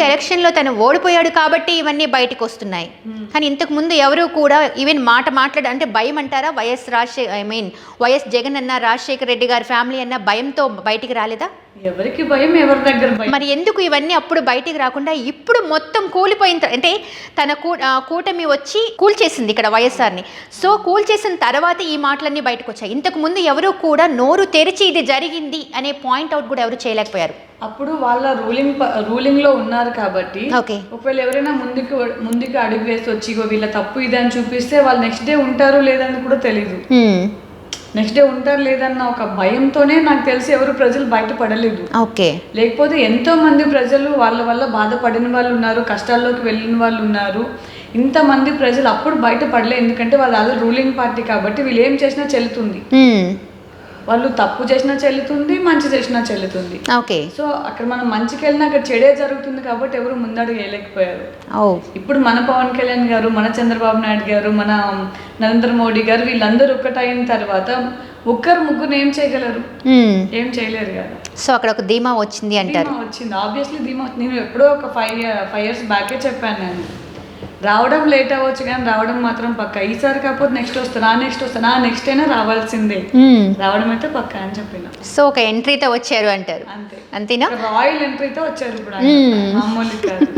ఎలక్షన్లో తను ఓడిపోయాడు కాబట్టి ఇవన్నీ బయటకు వస్తున్నాయి. కానీ ఇంతకు ముందు ఎవరు కూడా ఈవెన్ అంటే భయం అంటారా, వైఎస్ జగన్ అన్న, రాజశేఖర రెడ్డి గారి ఫ్యామిలీ అన్న భయంతో బయటికి రాలేదా? ఎవరికి భయం, ఎవరి దగ్గర భయం? మరి ఎందుకు ఇవన్నీ అప్పుడు బయటికి రాకుండా ఇప్పుడు మొత్తం కూలిపోయిన అంటే తన కూటమి వచ్చి కూల్చేసింది ఇక్కడ వైఎస్ఆర్ని. సో కూల్చేసిన తర్వాత ఈ మాటలన్నీ బయటకు వచ్చాయి. ఇంతకు ముందు ఎవరు కూడా నోరు తెరిచి ఇది జరిగింది అనే పాయింట్ అవుట్ కూడా ఎవరు చేయలేకపోయారు. అప్పుడు వాళ్ళ రూలింగ్ లో ఉన్నారు కాబట్టి ఒకవేళ ఎవరైనా ముందుకు అడుగు వేసి వచ్చి వీళ్ళ తప్పు ఇది అని చూపిస్తే వాళ్ళు నెక్స్ట్ డే ఉంటారు లేదని కూడా తెలీదు. నెక్స్ట్ డే ఉంటారు లేదన్న ఒక భయంతోనే నాకు తెలిసి ఎవరు ప్రజలు బయటపడలేదు. లేకపోతే ఎంతో మంది ప్రజలు వాళ్ళ వల్ల బాధపడిన వాళ్ళు ఉన్నారు, కష్టాల్లోకి వెళ్ళిన వాళ్ళు ఉన్నారు. ఇంతమంది ప్రజలు అప్పుడు బయటపడలేదు, ఎందుకంటే వాళ్ళు రూలింగ్ పార్టీ కాబట్టి వీళ్ళు ఏం చేసినా చెల్లుతుంది. వాళ్ళు తప్పు చేసినా చెల్లుతుంది, మంచి చేసినా చెల్లుతుంది. సో అక్కడ మనం మంచికి వెళ్ళినా అక్కడ చెడే జరుగుతుంది కాబట్టి ఎవరు ముందడుగు వేయలేకపోయారు. ఇప్పుడు మన పవన్ కళ్యాణ్ గారు, మన చంద్రబాబు నాయుడు గారు, మన నరేంద్ర మోడీ గారు వీళ్ళందరూ ఒక్కటైన తర్వాత ఒక్కరు ముగ్గురు ఏం చేయగలరు? ఏం చేయలేరు కదా. సో అక్కడ ఒక ధీమా వచ్చింది అంటారు. వచ్చింది, ఆబ్వియస్లీ ధీమా. నేను ఎప్పుడో ఒక 5 years బ్యాకే చెప్పాను, నేను రావడం లేట్ అవ్వచ్చు కానీ రావడం మాత్రం పక్కా. ఈసారి కాకపోతే నెక్స్ట్ వస్తానా, నెక్స్ట్ అయినా రావాల్సిందే, రావడం అయితే పక్కా అని చెప్పిన. సో ఒక ఎంట్రీతో వచ్చారు అంటారు, అంతేనా? రాయల్ ఎంట్రీతో వచ్చారు ఇప్పుడు, మామూలు కాదు.